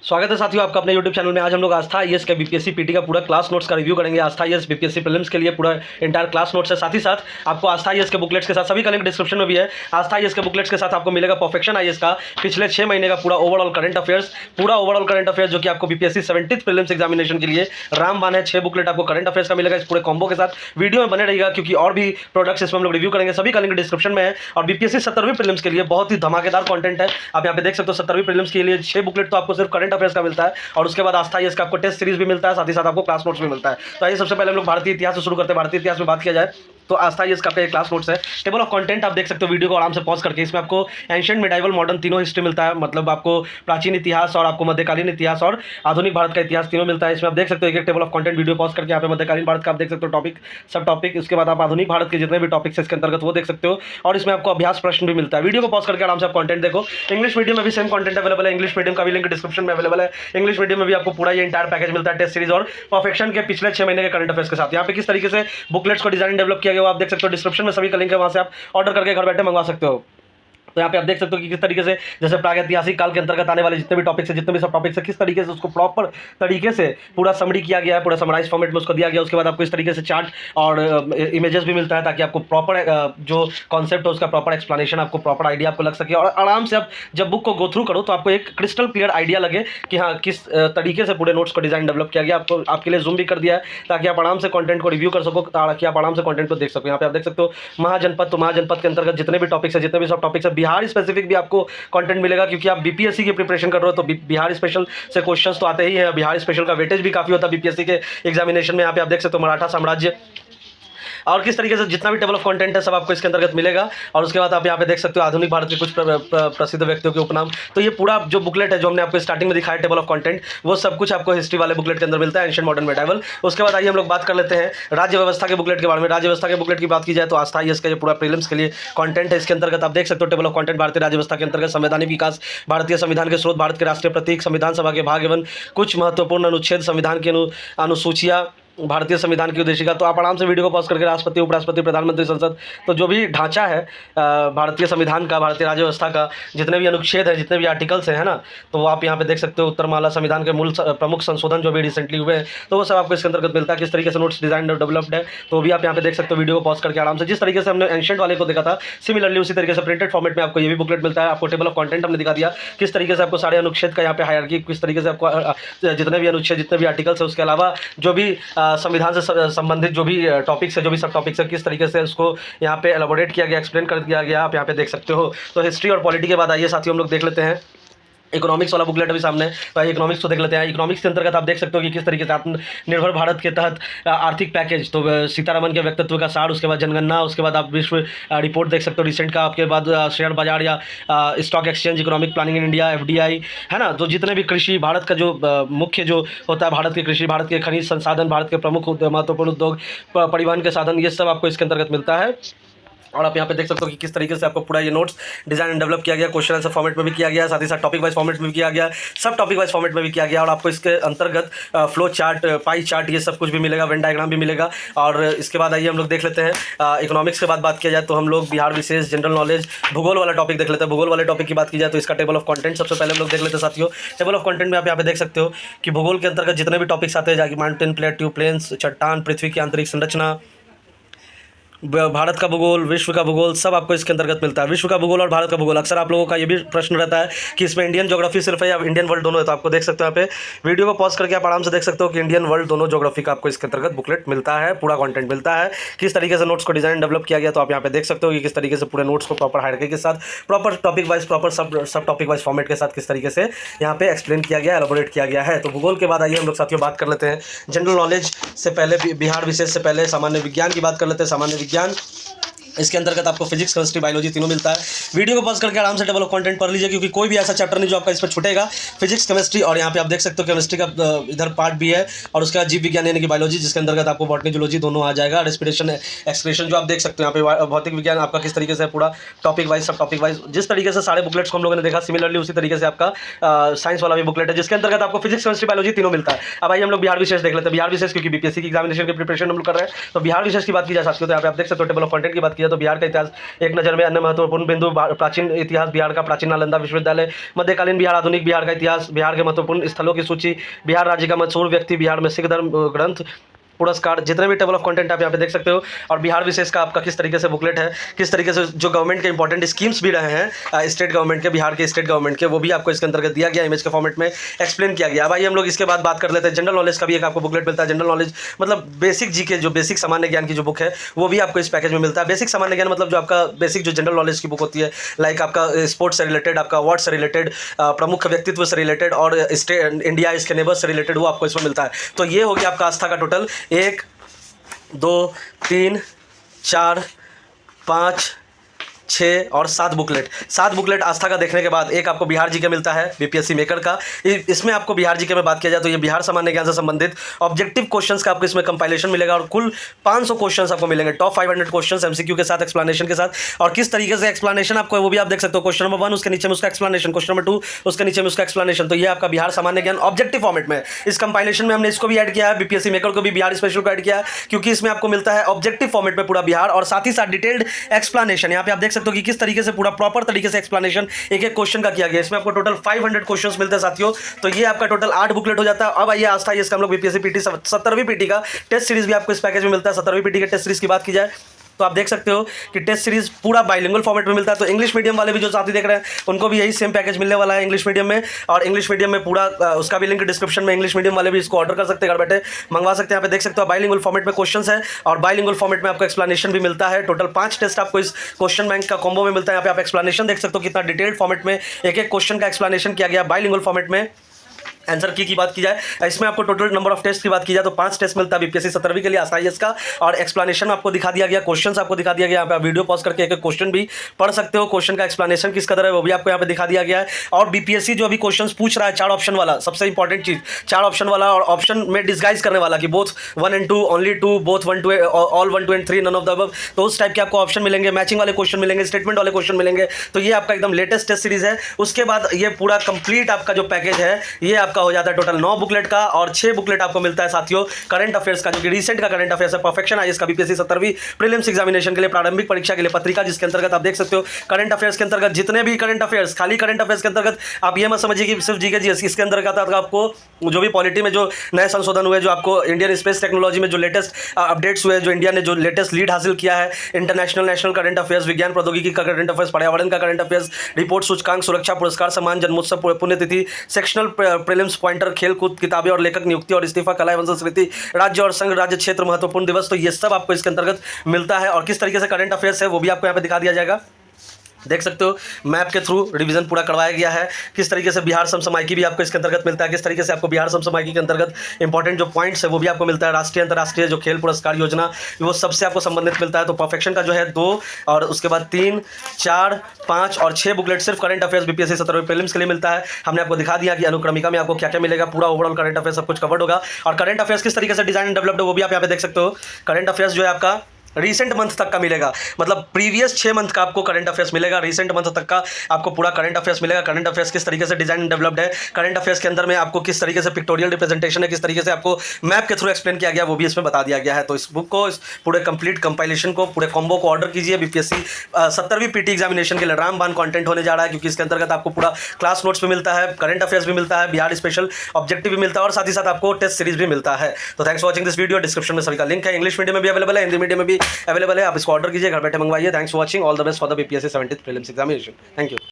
स्वागत है साथियों आपका अपने YouTube चैनल में। आज हम लोग आस्था आईएएस के बीपीएससी पीटी का पूरा क्लास नोट्स का रिव्यू करेंगे। आस्था आईएएस बीपीएससी प्रीलिम्स के लिए पूरा इंटायर क्लास नोट्स है। साथ ही साथ आपको आस्था आईएएस के बुकलेट्स के साथ, सभी का लिंक डिस्क्रिप्शन में भी है। आस्था आईएएस के बुकलेट्स के साथ आपको मिलेगा परफेक्शन आईएएस का पिछले 6 महीने का पूरा ओवरऑल करंट अफेयर्स जो कि आपको बीपीएससी 70th प्रीलिम्स एग्जामिनेशन के लिए रामबाण है। 6 बुकलेट आपको करंट अफेयर्स का मिलेगा इस पूरे कॉम्बो के साथ। वीडियो में बने रहेगा क्योंकि और भी प्रोडक्ट्स इसमें हम लोग रिव्यू करेंगे। सभी का लिंक डिस्क्रिप्शन में है। और बीपीएससी 70वीं प्रीलिम्स के लिए बहुत ही धमाकेदार कंटेंट है। आप यहाँ पे देख सकते हो 70वीं प्रीलिम्स के लिए 6 बुकलेट तो आपको सिर्फ करंट अफेयर्स का मिलता है और उसके बाद आस्था आईएएस का आपको टेस्ट सीरीज भी मिलता है, साथ ही साथ आपको क्लास नोट्स भी मिलता है। तो आइए सबसे पहले हम लोग भारतीय इतिहास से शुरू करते हैं। भारतीय इतिहास में बात किया जाए तो आस्था आईएएस का क्लास नोट्स है। टेबल ऑफ कंटेंट आप देख सकते हो वीडियो को आराम से पॉज करके। इसमें आपको एंशिएंट, मिडाइवल, मॉडर्न तीनों हिस्ट्री मिलता है। मतलब आपको प्राचीन इतिहास और आपको मध्यकालीन इतिहास और आधुनिक भारत का इतिहास तीनों मिलता है। इसमें आप देख सकते हो एक table of content video pause करके। यहाँ पे मध्यकालीन भारत का आप देख सकते हो टॉपिक, सब टॉपिक। उसके बाद आप आधुनिक भारत के जितने भी टॉपिक्स इसके अंतर्गत वो देख सकते हो। और इसमें आपको अभ्यास प्रश्न भी मिलता है। वीडियो को पॉज करके आराम से आप कंटेंट देखो। इंग्लिश मीडियम में भी सेम कंटेंट अवेलेबल है। इंग्लिश मीडियम का भी लिंक डिस्क्रिप्शन में अवेलेबल है। इंग्लिश मीडियम में भी आपको पूरा ये इंटायर पैकेज मिलता है, टेस्ट सीरीज और परफेक्शन के पिछले 6 महीने के करंट अफेयर्स के साथ। यहाँ पे किस तरीके से बुकलेट्स को डिजाइन डेवलप किया गया वो आप देख सकते हो। डिस्क्रिप्शन में सभी का लिंक है, वहां से आप ऑर्डर करके घर बैठे मंगवा सकते हो। तो यहाँ पे आप देख सकते हो कि किस तरीके से जैसे प्रागैतिहासिक काल के अंतर्गत आने वाले जितने भी टॉपिक्स है, जितने भी सब टॉपिक्स है, किस तरीके से उसको प्रॉपर तरीके से पूरा समरी किया गया है, पूरा समराइज फॉर्मेट में उसको दिया गया। उसके बाद आपको इस तरीके से चार्ट और इमेजेस भी मिलता है ताकि आपको प्रॉपर जो कॉन्सेप्ट है उसका प्रॉपर एक्सप्लेनेशन, आपको प्रॉपर आइडिया आपको लग सके और आराम से आप जब बुक को गो थ्रू करो तो आपको एक क्रिस्टल क्लियर आइडिया लगे कि हाँ किस तरीके से पूरे नोट्स को डिजाइन डेवलप किया गया। आपको आपके लिए जूम भी कर दिया है ताकि आप आराम से कंटेंट को रिव्यू कर सको, ताकि आप आराम से कंटेंट को देख सको। यहाँ पे आप देख सकते हो महाजनपद, तो महाजनपद के अंतर्गत जितने भी टॉपिक्स है, जितने भी सब टॉपिक्स है, बिहार स्पेसिफिक भी आपको कंटेंट मिलेगा क्योंकि आप बीपीएससी की प्रिपरेशन कर रहे हो तो बिहार स्पेशल से क्वेश्चंस तो आते ही हैं। बिहार स्पेशल का वेटेज भी काफी होता है बीपीएससी के एग्जामिनेशन में। यहाँ पे आप देख सकते हो मराठा साम्राज्य और किस तरीके से जितना भी टेबल ऑफ कंटेंट है सब आपको इसके अंतर्गत मिलेगा। और उसके बाद आप यहाँ पे देख सकते हो आधुनिक भारत के कुछ प्रसिद्ध व्यक्तियों के उपनाम। तो ये पूरा जो बुकलेट है जो हमने आपको स्टार्टिंग में दिखाया टेबल ऑफ कंटेंट, वो सब कुछ आपको हिस्ट्री वाले बुकलेट के अंदर मिलता है, एंशिएंट, मॉडर्न, मेडाइवल। उसके बाद आइए हम लोग बात कर लेते हैं राज्य व्यवस्था के बुकलेट के बारे में। राज्य व्यवस्था के बुकलेट की बात की जाए तो आस्था आईएएस का जो पूरा प्रीलिम्स के लिए कंटेंट है इसके अंतर्गत आप देख सकते हो टेबल ऑफ कंटेंट। भारतीय राज्य व्यवस्था के अंतर्गत संवैधानिक विकास, भारतीय संविधान के स्रोत, भारत के राष्ट्रीय प्रतीक, संविधान सभा के भाग एवं कुछ महत्वपूर्ण अनुच्छेद, संविधान की अनुसूचियाँ, भारतीय संविधान की उद्देशिका। तो आप आराम से वीडियो को पॉज करके राष्ट्रपति, उपराष्ट्रपति, प्रधानमंत्री, संसद, तो जो भी ढांचा है भारतीय संविधान का, भारतीय राज्य व्यवस्था का, जितने भी अनुच्छेद है, जितने भी आर्टिकल्स हैं ना, तो वो आप यहाँ पे देख सकते हो। उत्तरमाला संविधान के मूल प्रमुख संशोधन जो भी रिसेंटली हुए हैं तो वो सब आपको इसके अंतर्गत मिलता है। किस तरीके से नोट्स डिजाइन डेवलप्ड है तो भी आप यहाँ पे देख सकते हो। वीडियो को पॉज करके आराम से, जिस तरीके से हमने एंशिएंट वाले को देखा था सिमिलरली उसी तरीके से प्रिंटेड फॉर्मेट में आपको ये भी बुकलेट मिलता है। आपको टेबल ऑफ कंटेंट हमने दिखा दिया किस तरीके से आपको सारे अनुच्छेद का यहाँ पे हायरार्की, किस तरीके से आपको जितने भी अनुच्छेद, जितने भी आर्टिकल्स है, उसके अलावा जो भी संविधान से संबंधित जो भी टॉपिक्स है, जो भी सब टॉपिक्स है, किस तरीके से उसको यहाँ पे एलाबोरेट किया गया, एक्सप्लेन कर दिया गया, आप यहाँ पे देख सकते हो। तो हिस्ट्री और पॉलिटी के बाद आइए साथियों हम लोग देख लेते हैं इकोनॉमिक्स वाला बुकलेट अभी सामने। तो इकोनॉमिक्स को देख लेते हैं। इकोनॉमिक्स के अंतर्गत आप देख सकते हो कि किस तरीके से आत्मनिर्भर भारत के तहत आर्थिक पैकेज, तो सीतारमन के व्यक्तित्व का सार, उसके बाद जनगणना, उसके बाद आप विश्व रिपोर्ट देख सकते हो रिसेंट का, आपके बाद शेयर बाजार या stock exchange, economic planning in India, FDI है ना। तो जितने भी कृषि, भारत का जो मुख्य जो होता है भारत की कृषि, भारत के खनिज संसाधन, भारत के प्रमुख महत्वपूर्ण उद्योग, परिवहन के साधन, ये सब आपको इसके अंतर्गत मिलता है। और आप यहाँ पे देख सकते हो कि किस तरीके से आपको पूरा ये नोट्स डिजाइन एंड डेवलप किया गया, क्वेश्चन आंसर फॉर्मेट में भी किया गया, साथ ही साथ टॉपिक वाइज फॉर्मेट में भी किया गया, सब टॉपिक वाइज फॉर्मेट में भी किया गया। और आपको इसके अंतर्गत फ्लो चार्ट, पाई चार्ट, ये सब कुछ भी मिलेगा, वेन डायग्राम भी मिलेगा। और इसके बाद आइए हम लोग देख लेते हैं इकोनॉमिक्स के बाद बात किया जाए तो हम लोग बिहार विशेष, जनरल नॉलेज, भूगोल वाला टॉपिक देख लेते हैं। भूगोल वाले टॉपिक की बात की जाए तो इसका टेबल ऑफ कंटेंट सबसे पहले हम लोग देख लेते हैं साथियों। टेबल ऑफ कंटेंट में आप यहाँ पे देख सकते हो कि भूगोल के अंतर्गत जितने भी टॉपिक्स आते हैं, जाकि माउंटेन, प्लेट्यू, प्लेन्स, चट्टान, पृथ्वी की आंतरिक संरचना, भारत का भूगोल, विश्व का भूगोल, सब आपको इसके अंतर्गत मिलता है। विश्व का भूगोल और भारत का भूगोल, अक्सर आप लोगों का ये भी प्रश्न रहता है कि इसमें इंडियन ज्योग्राफी सिर्फ है या इंडियन वर्ल्ड दोनों है। तो आपको देख सकते हो यहाँ पे वीडियो को पॉज करके आप आराम से देख सकते हो कि इंडियन वर्ल्ड दोनों ज्योग्राफी का आपको इसके अंतर्गत बुकलेट मिलता है, पूरा कंटेंट मिलता है। किस तरीके से नोट्स को डिजाइन डेवलप किया गया तो आप यहाँ पे देख सकते हो कि किस तरीके से पूरे नोट्स को प्रॉपर हायरार्की के साथ, प्रॉपर टॉपिक वाइज, प्रॉपर सब टॉपिक वाइज फॉर्मेट के साथ किस तरीके से यहाँ पे एक्सप्लेन किया गया, एलाबोरेट किया गया है। तो भूगोल के बाद आइए हम लोग साथियों बात कर लेते हैं जनरल नॉलेज से पहले, बिहार विशेष से पहले सामान्य विज्ञान की बात कर लेते हैं। सामान्य विज्ञान इसके अंतर्गत आपको फिजिक्स, केमिस्ट्री, बायोलॉजी तीनों मिलता है। वीडियो को पॉज करके आराम से टेबल ऑफ कंटेंट पढ़ लीजिए क्योंकि कोई भी ऐसा चैप्टर नहीं जो आपका इसमें छूटेगा। फिजिक्स, केमिस्ट्री, और यहाँ पे आप देख सकते हो केमिस्ट्री का इधर पार्ट भी है, और उसके बाद जीव विज्ञान यानी कि बायोलॉजी, जिसके अंतर्गत आपको बॉटनी, जूलॉजी दोनों आ जाएगा। रेस्पिरेशन, एक्सक्रीशन जो आप देख सकते हो यहाँ पे, भौतिक विज्ञान आपका किस तरीके से पूरा टॉपिक वाइज, सब टॉपिक वाइज, जिस तरीके से सारे बुकलेट्स को हम लोगों ने देखा सिमिलरली उसी तरीके से आपका साइंस वाला भी बुकलेट है जिसके अंतर्गत आपको फिजिक्स, केमिस्ट्री, बायोलॉजी तीनों मिलता है। अब आइए हम लोग बिहार विशेष देख लेते हैं। बिहार विशेष क्योंकि बीपीएससी की एग्जामिनेशन की प्रिपरेशन हम लोग कर रहे हैं तो बिहार विशेष की बात की जा सकती है। तो यहाँ पे आप देख सकते हो टेबल ऑफ कंटेंट की बात की है तो बिहार का इतिहास एक नज़र में, अन्य महत्वपूर्ण बिंदु, प्राचीन इतिहास बिहार का, प्राचीन नालंदा विश्वविद्यालय, मध्यकालीन बिहार, आधुनिक बिहार का इतिहास, बिहार के महत्वपूर्ण स्थलों की सूची, बिहार राज्य का मशहूर व्यक्ति, बिहार में सिख धर्म ग्रंथ पुरस्कार, जितने भी टेबल ऑफ कंटेंट आप यहाँ पे देख सकते हो। और बिहार विशेष का आपका किस तरीके से बुकलेट है, किस तरीके से जो गवर्नमेंट के इंपॉर्टेंट स्कीम्स भी रहे हैं स्टेट गवर्नमेंट के, बिहार के स्टेट गवर्नमेंट के, वो भी आपको इसके अंतर्गत दिया गया, इमेज के फॉर्मेट में एक्सप्लेन किया गया। अब आइए हम लोग इसके बाद बात कर लेते हैं जनरल नॉलेज का भी एक आपको बुकलेट मिलता है। जनरल नॉलेज मतलब बेसिक जीके, जो बेसिक सामान्य ज्ञान की जो बुक है वो भी आपको इस पैकेज में मिलता है। बेसिक सामान्य ज्ञान मतलब जो आपका बेसिक जो जनरल नॉलेज की बुक होती है, लाइक आपका स्पोर्ट्स से रिलेटेड, आपका अवार्ड से रिलेटेड, प्रमुख व्यक्तित्व से रिलेटेड और इंडिया इसके नेबर्स से रिलेटेड, वो आपको इसमें मिलता है। तो ये हो गया आपका आस्था का टोटल 1 2 3 4 5 6 और 7 बुकलेट। 7 बुकलेट आस्था का देखने के बाद एक आपको बिहार जीके मिलता है बीपीएससी मेकर का। इसमें आपको बिहार जीके में बात किया जाए तो ये बिहार सामान्य ज्ञान से संबंधित ऑब्जेक्टिव क्वेश्चंस का आपको इसमें कंपाइलेशन मिलेगा और कुल 500 क्वेश्चंस आपको मिलेंगे, टॉप 500 क्वेश्चंस एमसीक्यू के साथ, एक्सप्लेनेशन के साथ। और किस तरीके से एक्सप्लेनेशन आपको है वो भी आप देख सकते हो। क्वेश्चन नंबर 1 उसके नीचे में उसका एक्सप्लेनेशन, क्वेश्चन नंबर 2 उसके नीचे में उसका एक्सप्लेनेशन। तो ये आपका बिहार सामान्य ज्ञान ऑब्जेक्टिव फॉर्मेट में। इस कंपाइलेशन में हमने इसको भी ऐड किया है, बीपीएससी मेकर को भी बिहार स्पेशल को ऐड किया है, क्योंकि इसमें आपको मिलता है ऑब्जेक्टिव फॉर्मेट में पूरा बिहार और साथ ही साथ डिटेल्ड एक्सप्लेनेशन। यहाँ पे आप देख सकते हो कि किस तरीके से पूरा प्रॉपर तरीके से एक्सप्लेनेशन एक एक क्वेश्चन का किया गया। इसमें आपको टोटल 500 क्वेश्चंस मिलते हैं साथियों। तो ये आपका टोटल 8 बुकलेट हो जाता है। अब आइए आस्था इसका हम लोग बीपीएससी पीटी 17वीं पीटी का टेस्ट सीरीज भी आपको इस पैकेज में मिलता है। 17वीं पीटी के टेस्ट सीरीज की बात की जाए तो आप देख सकते हो कि टेस्ट सीरीज पूरा बाइलिंगुअल फॉर्मेट में मिलता है। तो इंग्लिश मीडियम वाले भी जो साथी देख रहे हैं उनको भी यही सेम पैकेज मिलने वाला है इंग्लिश मीडियम में। और इंग्लिश मीडियम में पूरा उसका भी लिंक डिस्क्रिप्शन में, इंग्लिश मीडियम वाले भी इसको ऑर्डर कर सकते हैं, घर बैठे मंगवा सकते हैं। यहाँ पे देख सकते हो बाइलिंगुअल फॉर्मेट में क्वेश्चन है और बाइलिंगुअल फॉर्मेट में आपको एक्सप्लेनेशन भी मिलता है। टोटल 5 टेस्ट आपको इस क्वेश्चन बैंक का कॉम्बो में मिलता है। यहाँ पे आप एक्सप्लेनेशन देख सकते हो कितना डिटेल्ड फॉर्मेट में एक एक क्वेश्चन का एक्सप्लेनेशन किया गया बाइलिंगुअल फॉर्मेट में। आंसर की बात की जाए, इसमें आपको टोटल नंबर ऑफ टेस्ट की बात की जाए तो 5 टेस्ट मिलता है बीपीएससी 17वीं के लिए आईएएस का। और एक्सप्लेनेशन आपको दिखा दिया गया, क्वेश्चंस आपको दिखा दिया गया। यहाँ पे आप वीडियो पॉज करके एक एक क्वेश्चन भी पढ़ सकते हो। क्वेश्चन का एक्सप्लेनेशन किस कदर है वो भी आपको यहाँ पे दिखा दिया गया है। और बीपीएससी जो अभी क्वेश्चंस पूछ रहा है 4 ऑप्शन वाला, सबसे इंपॉर्टेंट चीज 4 ऑप्शन वाला और ऑप्शन में डिस्गाइज करने वाला कि both 1 and 2, only 2, both 1 2, all 1 2 and 3, none of the above. तो उस टाइप के आपको ऑप्शन मिलेंगे, मैचिंग वाले क्वेश्चन मिलेंगे, स्टेटमेंट वाले क्वेश्चन मिलेंगे। तो ये आपका एकदम लेटेस्ट टेस्ट सीरीज है। उसके बाद ये पूरा कंप्लीट आपका जो पैकेज है ये आपका हो जाता है टोटल 9 बुकलेट का और 6 बुकलेट आपको मिलता है साथियों करंट अफेयर्स का, जो कि रिसेंट का करंट अफेयर्स है। परफेक्शन आईएएस का बीपीएससी 17वीं प्रीलिम्स एग्जामिनेशन के लिए प्रारंभिक परीक्षा के लिए पत्रिका, जिसके अंतर्गत आप देख सकते हो करंट अफेयर्स के अंतर्गत जितने भी करंट अफेयर्स, खाली करंट अफेयर्स के अंतर्गत आप ये मत समझिए कि सिर्फ जीके जीएस, इसके अंतर्गत आपको जो भी पॉलिटी में जो नए संशोधन हुए, जो आपको इंडियन स्पेस टेक्नोलॉजी में जो लेटेस्ट अपडेट्स हुए, जो इंडिया ने जो लेटेस्ट लीड हासिल किया है, इंटरनेशनल नेशनल करंट अफेयर्स, विज्ञान प्रौद्योगिकी का करंट अफेयर्स, पर्यावरण का करंट अफेयर्स, रिपोर्ट सूचकांक, सुरक्षा पुरस्कार, सम्मान, जन्मोत्सव, पुण्यतिथि, सेक्शनल प्रीलिम्स पॉइंटर, खेल कूद, किताबें और लेखक नियुक्ति और इस्तीफा, कला एवं संस्कृति, राज्य और संघ राज्य क्षेत्र महत्वपूर्ण दिवस। तो ये सब आपको इसके अंतर्गत मिलता है। और किस तरीके से करंट अफेयर्स है वो भी आपको यहाँ पे दिखा दिया जाएगा। देख सकते हो मैप के थ्रू रिवीजन पूरा करवाया गया है। किस तरीके से बिहार समसामयिकी भी आपको इसके अंतर्गत मिलता है, किस तरीके से आपको बिहार समसामयिकी के अंतर्गत इंपॉर्टेंट जो पॉइंट्स है वो भी आपको मिलता है। राष्ट्रीय अंतर्राष्ट्रीय जो खेल पुरस्कार योजना वो सबसे आपको संबंधित मिलता है। तो परफेक्शन का जो है 2 और उसके बाद 3 4 5 और 6 बुकलेट सिर्फ करंट अफेयर्स बीपीएससी 17वीं प्रीलिम्स के लिए मिलता है। हमने आपको दिखा दिया कि अनुक्रमिका में आपको क्या क्या मिलेगा, पूरा ओवरऑल करंट अफेयर्स सब कुछ कवर्ड होगा। और करंट अफेयर्स किस तरीके से डिजाइन एंड डेवलप्ड है वो भी आप यहाँ पे देख सकते हो। करंट अफेयर्स जो है आपका रिसेंट मंथ तक का मिलेगा, मतलब प्रीवियस 6 मंथ का आपको करंट अफेयर्स मिलेगा, रिसेंट मंथ तक का आपको पूरा करंट अफेयर्स मिलेगा। करंट अफेयर्स किस तरीके से डिजाइन डेवलप्ड है, करंट अफेयर्स के अंदर में आपको किस तरीके से पिक्टोरियल रिप्रेजेंटेशन है, किस तरीके से आपको मैप के थ्रू एक्सप्लेन किया गया वो भी इसमें बता दिया गया है। तो इस बुक को, इस पूरे कंप्लीट कंपाइलेशन को, पूरे कॉम्बो को ऑर्डर कीजिए। बीपीएससी 17वीं पीटी एग्जामिनेशन के लिए रामबान कंटेंट होने जा रहा है, क्योंकि इसके अंतर्गत आपको पूरा क्लास नोट्स भी मिलता है, करंट अफेयर्स भी मिलता है, बिहार स्पेशल ऑब्जेक्टिव भी मिलता है और साथ ही साथ आपको टेस्ट सीरीज भी मिलता है। तो thanks for watching this video. Description में सभी का लिंक है, इंग्लिश मीडियम में भी अवेलेबल है, हिंदी मीडियम में भी अवेलेबल है। आप इसको ऑर्डर कीजिए, घर बैठे मंगवाइए। Thanks for watching, all the best for the BPSC 17th prelims examination. Thank you.